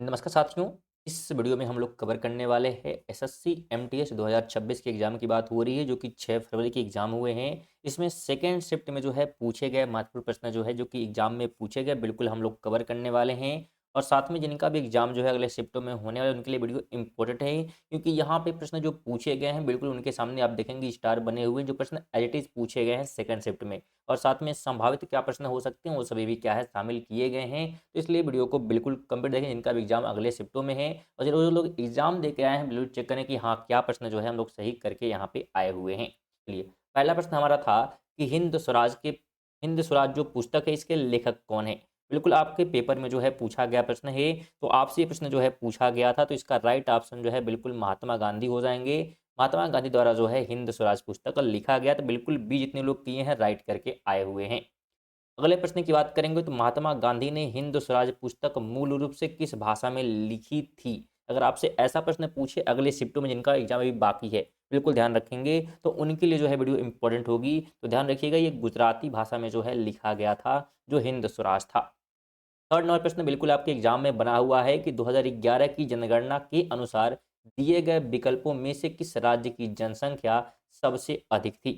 नमस्कार साथियों। इस वीडियो में हम लोग कवर करने वाले हैं एसएससी एमटीएस 2026 के एग्जाम की बात हो रही है जो कि 6 फरवरी के एग्जाम हुए हैं। इसमें सेकेंड शिफ्ट में जो है पूछे गए महत्वपूर्ण प्रश्न जो है जो कि एग्जाम में पूछे गए बिल्कुल हम लोग कवर करने वाले हैं। और साथ में जिनका भी एग्जाम जो है अगले शिफ्टों में होने वाले उनके लिए वीडियो इंपॉर्टेंट है, क्योंकि यहाँ पे प्रश्न जो पूछे गए हैं बिल्कुल उनके सामने आप देखेंगे स्टार बने हुए हैं, जो प्रश्न एज इट इज पूछे गए हैं सेकंड शिफ्ट में। और साथ में संभावित क्या प्रश्न हो सकते हैं वो सभी भी क्या है शामिल किए गए हैं। तो इसलिए वीडियो को बिल्कुल कंप्लीट देखें जिनका भी एग्जाम अगले शिफ्टों में है। और जो लोग एग्जाम दे के आए हैं बिल्कुल चेक करें कि हाँ क्या प्रश्न जो है हम लोग सही करके यहाँ पे आए हुए हैं। चलिए, पहला प्रश्न हमारा था कि हिंद स्वराज जो पुस्तक है इसके लेखक कौन है। बिल्कुल आपके पेपर में जो है पूछा गया प्रश्न है। तो आपसे ये प्रश्न जो है पूछा गया था, तो इसका राइट ऑप्शन जो है बिल्कुल महात्मा गांधी हो जाएंगे। महात्मा गांधी द्वारा जो है हिंद स्वराज पुस्तक लिखा गया, तो बिल्कुल बी जितने लोग किए हैं राइट करके आए हुए हैं। अगले प्रश्न की बात करेंगे तो महात्मा गांधी ने हिंद स्वराज पुस्तक मूल रूप से किस भाषा में लिखी थी। अगर आपसे ऐसा प्रश्न पूछे अगले शिफ्टों में जिनका एग्जाम अभी बाकी है, बिल्कुल ध्यान रखेंगे तो उनके लिए जो है वीडियो इंपॉर्टेंट होगी। तो ध्यान रखिएगा ये गुजराती भाषा में जो है लिखा गया था जो हिंद स्वराज था। थर्ड नंबर प्रश्न बिल्कुल आपके एग्जाम में बना हुआ है कि 2011 की जनगणना के अनुसार दिए गए विकल्पों में से किस राज्य की जनसंख्या सबसे अधिक थी।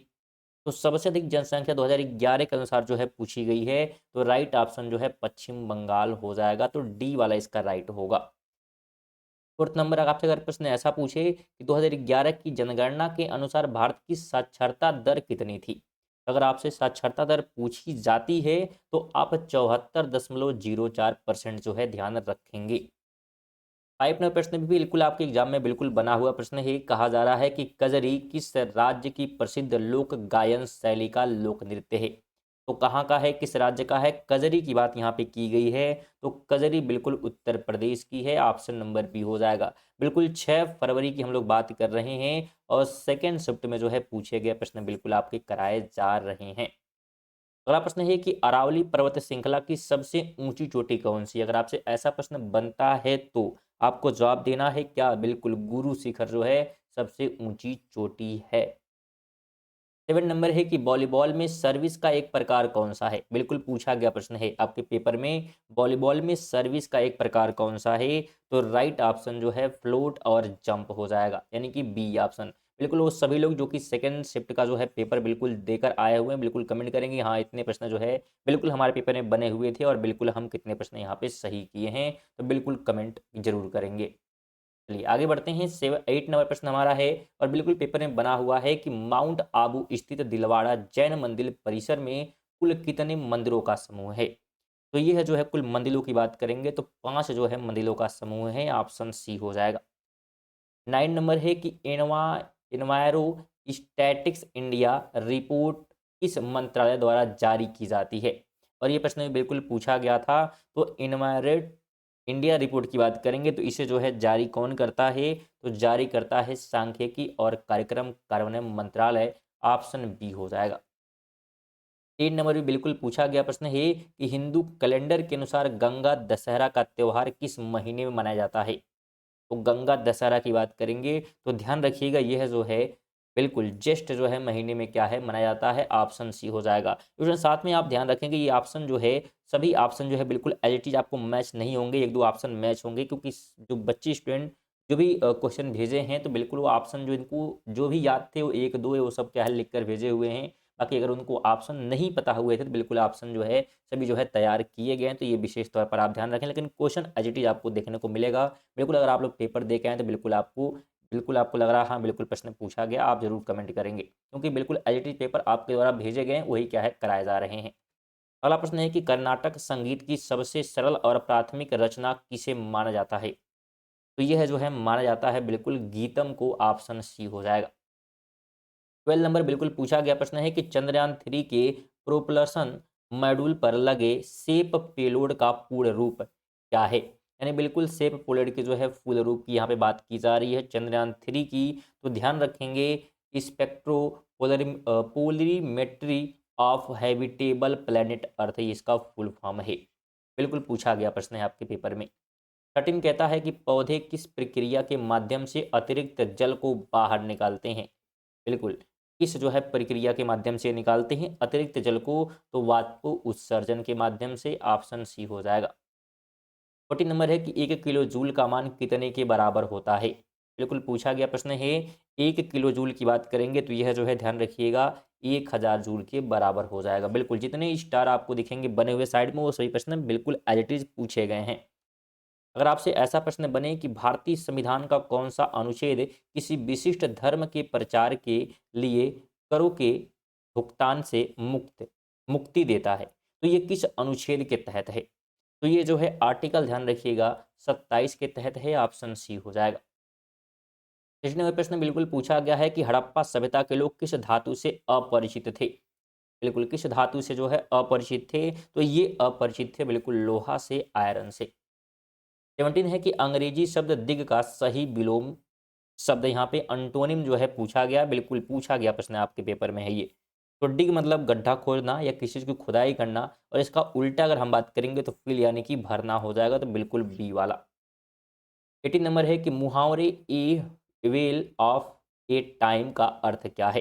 तो सबसे अधिक जनसंख्या 2011 के अनुसार जो है पूछी गई है, तो राइट ऑप्शन जो है पश्चिम बंगाल हो जाएगा, तो डी वाला इसका राइट होगा। फोर्थ नंबर आपसे अगर प्रश्न ऐसा पूछे कि 2011 की जनगणना के अनुसार भारत की साक्षरता दर कितनी थी। अगर आपसे साक्षरता दर पूछी जाती है तो आप 74.04% जो है ध्यान रखेंगे। फाइव नंबर प्रश्न भी बिल्कुल आपके एग्जाम में बिल्कुल बना हुआ प्रश्न है। कहा जा रहा है कि कजरी किस राज्य की प्रसिद्ध लोक गायन शैली का लोक नृत्य है। तो कहाँ का है, किस राज्य का है, कजरी की बात यहाँ पे की गई है। तो कजरी बिल्कुल उत्तर प्रदेश की है, ऑप्शन नंबर बी हो जाएगा। बिल्कुल 6 फरवरी की हम लोग बात कर रहे हैं और सेकेंड शिफ्ट में जो है पूछे गए प्रश्न बिल्कुल आपके कराए जा रहे हैं। अगला प्रश्न है कि अरावली पर्वत श्रृंखला की सबसे ऊंची चोटी कौन सी है। अगर आपसे ऐसा प्रश्न बनता है तो आपको जवाब देना है क्या, बिल्कुल गुरु शिखर जो है सबसे ऊंची चोटी है। 7 नंबर है कि वॉलीबॉल में सर्विस का एक प्रकार कौन सा है। बिल्कुल पूछा गया प्रश्न है आपके पेपर में, वॉलीबॉल में सर्विस का एक प्रकार कौन सा है। तो राइट ऑप्शन जो है फ्लोट और जंप हो जाएगा, यानी कि बी ऑप्शन। बिल्कुल वो सभी लोग जो कि सेकंड शिफ्ट का जो है पेपर बिल्कुल देकर आए हुए हैं बिल्कुल कमेंट करेंगे हाँ इतने प्रश्न जो है बिल्कुल हमारे पेपर में बने हुए थे और बिल्कुल हम कितने प्रश्न यहाँ पे सही किए हैं, तो बिल्कुल कमेंट जरूर करेंगे। चलिए आगे बढ़ते हैं। 8 नंबर प्रश्न हमारा है और बिल्कुल पेपर में बना हुआ है कि माउंट आबू स्थित दिलवाड़ा जैन मंदिर परिसर में कुल कितने मंदिरों का समूह है। तो ये है जो है कुल मंदिरों की बात करेंगे तो 5 जो है मंदिरों का समूह है, ऑप्शन सी हो जाएगा। 9 नंबर है कि एनवायरो स्टैटिक्स इंडिया रिपोर्ट किस मंत्रालय द्वारा जारी की जाती है। और ये प्रश्न भी बिल्कुल पूछा गया था। तो इन्वायरेट इंडिया रिपोर्ट की बात करेंगे तो इसे जो है जारी कौन करता है, तो जारी करता है सांख्यिकी और कार्यक्रम कार्यान्वयन मंत्रालय, ऑप्शन बी हो जाएगा। 3 नंबर भी बिल्कुल पूछा गया प्रश्न है कि हिंदू कैलेंडर के अनुसार गंगा दशहरा का त्योहार किस महीने में मनाया जाता है। तो गंगा दशहरा की बात करेंगे तो ध्यान रखिएगा यह जो है बिल्कुल ज्येष्ठ जो है महीने में क्या है मनाया जाता है, ऑप्शन सी हो जाएगा। क्योंकि साथ में आप ध्यान रखेंगे ये ऑप्शन जो है सभी ऑप्शन जो है बिल्कुल एज इट इज आपको मैच नहीं होंगे, एक दो ऑप्शन मैच होंगे क्योंकि जो बच्चे स्टूडेंट जो भी क्वेश्चन भेजे हैं तो बिल्कुल वो ऑप्शन जो इनको जो भी याद थे वो एक दो है वो सब क्या है लिख कर भेजे हुए हैं। बाकी अगर उनको ऑप्शन नहीं पता हुए थे तो बिल्कुल ऑप्शन जो है सभी जो है तैयार किए गए हैं, तो ये विशेष तौर पर आप ध्यान रखें। लेकिन क्वेश्चन एज इट इज आपको देखने को मिलेगा। बिल्कुल अगर आप लोग पेपर दे के आएँ तो बिल्कुल आपको लग रहा है हाँ बिल्कुल प्रश्न पूछा गया, आप ज़रूर कमेंट करेंगे क्योंकि बिल्कुल एज इट इज पेपर आपके द्वारा भेजे गए हैं वही क्या है कराए जा रहे हैं। अगला प्रश्न है कि कर्नाटक संगीत की सबसे सरल और प्राथमिक रचना किसे माना जाता है। तो यह जो है माना जाता है बिल्कुल गीतम को, ऑप्शन सी हो जाएगा। 12 नंबर बिल्कुल पूछा गया प्रश्न है कि चंद्रयान 3 के प्रोपल्शन मॉड्यूल पर लगे सेप पेलोड का पूर्ण रूप क्या है। यानी बिल्कुल सेप पेलोड के जो है फुल रूप की यहाँ पे बात की जा रही है चंद्रयान 3 की। तो ध्यान रखेंगे spectro polarimetry of habitable planet earth, ये इसका फुल फॉर्म है। बिल्कुल पूछा गया प्रश्न है आपके पेपर में। 13 कहता है कि पौधे किस प्रक्रिया के माध्यम से अतिरिक्त जल को बाहर निकालते हैं। बिल्कुल किस जो है प्रक्रिया के माध्यम से निकालते हैं अतिरिक्त जल को, तो वाष्प उत्सर्जन के माध्यम से, ऑप्शन सी हो जाएगा। 14 नंबर है कि 1 किलो जूल का मान कितने के बराबर होता है। बिल्कुल पूछा गया प्रश्न है। 1 किलो जूल की बात करेंगे तो यह जो है ध्यान रखिएगा 1000 जूल के बराबर हो जाएगा। बिल्कुल जितने स्टार आपको दिखेंगे बने हुए साइड में वो सभी प्रश्न बिल्कुल एज इट इज पूछे गए हैं। अगर आपसे ऐसा प्रश्न बने कि भारतीय संविधान का कौन सा अनुच्छेद किसी विशिष्ट धर्म के प्रचार के लिए करों के भुगतान से मुक्ति देता है, तो ये किस अनुच्छेद के तहत है? तो ये जो है आर्टिकल ध्यान रखिएगा 27 के तहत है, ऑप्शन सी हो जाएगा। पिछले में प्रश्न बिल्कुल पूछा गया है कि हड़प्पा सभ्यता के लोग किस धातु से अपरिचित थे। बिल्कुल किस धातु से जो है अपरिचित थे, तो ये अपरिचित थे बिल्कुल लोहा से, आयरन से। 17 है कि अंग्रेजी शब्द दिग का सही विलोम शब्द, यहाँ पे अंटोनिम जो है पूछा गया, बिल्कुल पूछा गया प्रश्न आपके पेपर में है ये। तो डिग मतलब गड्ढा खोदना या किसी चीज की खुदाई करना, और इसका उल्टा अगर हम बात करेंगे तो फिल यानी कि भरना हो जाएगा, तो बिल्कुल बी वाला। 18 नंबर है कि मुहावरे ए वेल ऑफ ए टाइम का अर्थ क्या है।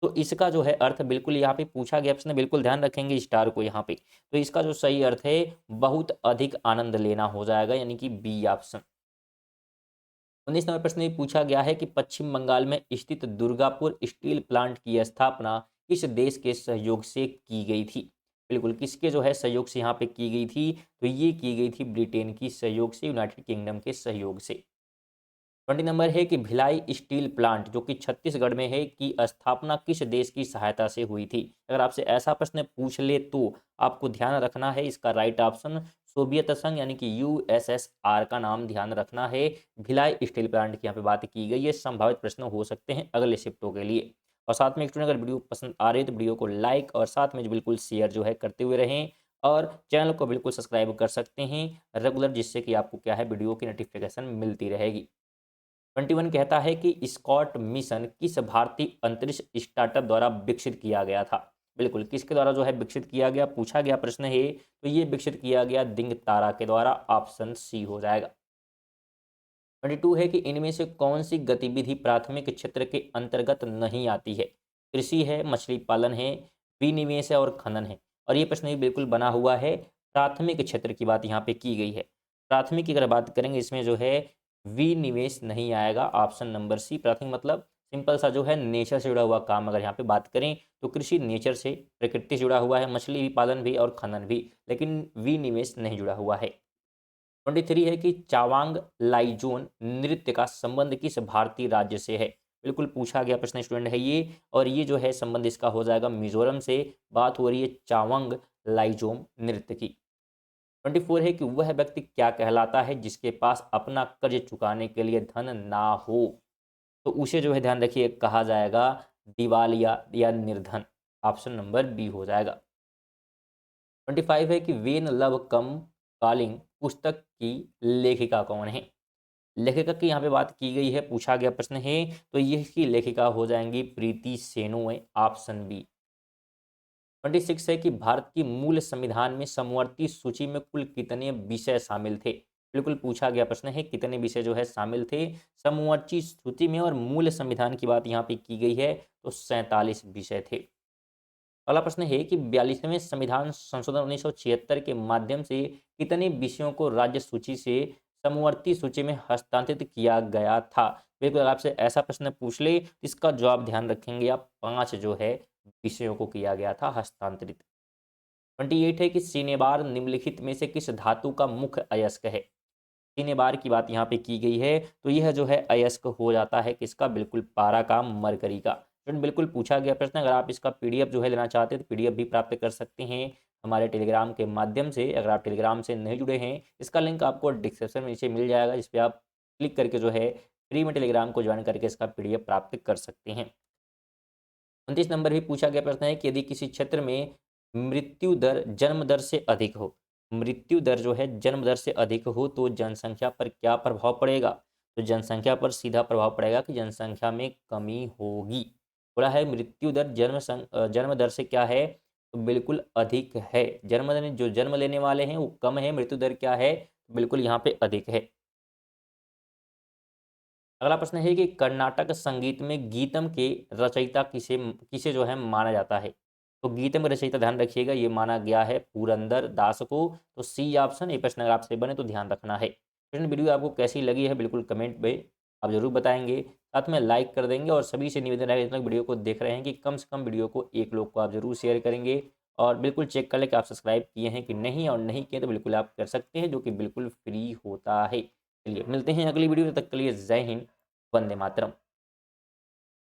तो इसका जो है अर्थ बिल्कुल यहाँ पे पूछा गया प्रश्न, बिल्कुल ध्यान रखेंगे स्टार को यहाँ पे। तो इसका जो सही अर्थ है बहुत अधिक आनंद लेना हो जाएगा, यानी कि बी ऑप्शन। 19 नंबर प्रश्न में पूछा गया है कि पश्चिम बंगाल में स्थित दुर्गापुर स्टील प्लांट की स्थापना किस देश के सहयोग से की गई थी। बिल्कुल किसके जो है सहयोग से यहाँ पे की गई थी, तो ये की गई थी ब्रिटेन की सहयोग से, यूनाइटेड किंगडम के सहयोग से। 20 नंबर है कि भिलाई स्टील प्लांट जो कि छत्तीसगढ़ में है की स्थापना किस देश की सहायता से हुई थी। अगर आपसे ऐसा प्रश्न पूछ ले तो आपको ध्यान रखना है इसका राइट ऑप्शन सोवियत संघ यानी कि यूएसएसआर का नाम ध्यान रखना है। भिलाई स्टील प्लांट की यहाँ पे बात की गई है। संभावित प्रश्न हो सकते हैं अगले शिफ्टों के लिए। और साथ में स्टूडेंट अगर वीडियो पसंद आ रही है तो वीडियो को लाइक और साथ में जो बिल्कुल शेयर जो है करते हुए रहें, और चैनल को बिल्कुल सब्सक्राइब कर सकते हैं रेगुलर, जिससे कि आपको क्या है वीडियो की नोटिफिकेशन मिलती रहेगी। 21 कहता है कि स्कॉट मिशन किस भारतीय अंतरिक्ष स्टार्टअप द्वारा विकसित किया गया था। बिल्कुल किसके द्वारा जो है विकसित किया गया, पूछा गया प्रश्न है, तो ये विकसित किया गया दिंग तारा के द्वारा, ऑप्शन सी हो जाएगा। 22 है कि इनमें से कौन सी गतिविधि प्राथमिक क्षेत्र के अंतर्गत नहीं आती है। कृषि है, मछली पालन है, विनिवेश है और खनन है। और ये प्रश्न भी बिल्कुल बना हुआ है, प्राथमिक क्षेत्र की बात यहाँ पे की गई है। प्राथमिक की अगर बात करेंगे इसमें जो है विनिवेश नहीं आएगा, ऑप्शन नंबर सी। प्राथमिक मतलब सिंपल सा जो है नेचर से जुड़ा हुआ काम, अगर यहाँ पे बात करें तो कृषि नेचर से, प्रकृति से जुड़ा हुआ है, मछली भी पालन भी और खनन भी, लेकिन विनिवेश नहीं जुड़ा हुआ है। 23 है कि चावांग लाइजोन नृत्य का संबंध किस भारतीय राज्य से है। बिल्कुल पूछा गया प्रश्न स्टूडेंट है ये, और ये जो है संबंध इसका हो जाएगा मिजोरम से। बात हो रही है चावांग लाइजोम नृत्य की। 24 है कि वह व्यक्ति क्या कहलाता है जिसके पास अपना कर्ज चुकाने के लिए धन ना हो, तो उसे जो है ध्यान रखिए कहा जाएगा दिवालिया या निर्धन, ऑप्शन नंबर बी हो जाएगा। 25 है कि वेन लव कम कॉलिंग पुस्तक की लेखिका कौन है। लेखिका की यहाँ पे बात की गई है, पूछा गया प्रश्न है, तो ये की लेखिका हो जाएंगी प्रीति सेनोय, ऑप्शन बी। 26 है कि भारत की मूल संविधान में समवर्ती सूची में कुल कितने विषय शामिल थे। बिल्कुल पूछा गया प्रश्न है कितने विषय जो है शामिल थे समवर्ती सूची में, और मूल संविधान की बात यहाँ पे की गई है तो 47 विषय थे। अगला प्रश्न है कि 42वें संविधान संशोधन 1976 के माध्यम से कितने विषयों को राज्य सूची से समवर्ती सूची में हस्तांतरित किया गया था। बिल्कुल अगर आपसे ऐसा प्रश्न पूछ ले तो इसका जवाब ध्यान रखेंगे आप, 5 जो है विषयों को किया गया था हस्तांतरित। 28 है कि सिनेबार निम्नलिखित में से किस धातु का मुख्य अयस्क है। सिनेबार की बात यहाँ पे की गई है, तो यह जो है अयस्क हो जाता है किसका, बिल्कुल पारा का, मरकरी का। फ्रेंड बिल्कुल पूछा गया प्रश्न, अगर आप इसका पीडीएफ जो है लेना चाहते हैं तो पीडीएफ भी प्राप्त कर सकते हैं हमारे टेलीग्राम के माध्यम से। अगर आप टेलीग्राम से नहीं जुड़े हैं, इसका लिंक आपको डिस्क्रिप्शन में नीचे मिल जाएगा, जिस पर आप क्लिक करके जो है फ्री में टेलीग्राम को ज्वाइन करके इसका पीडीएफ प्राप्त कर सकते हैं। 29 नंबर भी पूछा गया प्रश्न है कि यदि किसी क्षेत्र में मृत्यु दर जन्म दर से अधिक हो, मृत्यु दर जो है जन्म दर से अधिक हो तो जनसंख्या पर क्या प्रभाव पड़ेगा। तो जनसंख्या पर सीधा प्रभाव पड़ेगा कि जनसंख्या में कमी होगी। बोला है मृत्यु दर जन्म दर से क्या है, तो बिल्कुल अधिक है। जो जन्म लेने वाले हैं वो कम है, मृत्यु दर क्या है, बिल्कुल यहाँ पे अधिक है। अगला प्रश्न है कि कर्नाटक संगीत में गीतम के रचयिता किसे किसे जो है माना जाता है। तो गीतम रचयिता ध्यान रखिएगा ये माना गया है पुरंदर दास को। तो सी ऑप्शन, ये प्रश्न अगर आपसे बने तो ध्यान रखना है। फ्रेंड वीडियो आपको कैसी लगी है बिल्कुल कमेंट में आप जरूर बताएंगे, साथ में लाइक कर देंगे और सभी से निवेदन है जितने वीडियो को देख रहे हैं कि कम से कम वीडियो को एक लोग को आप जरूर शेयर करेंगे और बिल्कुल चेक कर लें कि आप सब्सक्राइब किए हैं कि नहीं, और नहीं किए तो बिल्कुल आप कर सकते हैं जो कि बिल्कुल फ्री होता है। चलिए मिलते हैं अगली वीडियो, तब तक के लिए जय हिंद, वंदे मातरम।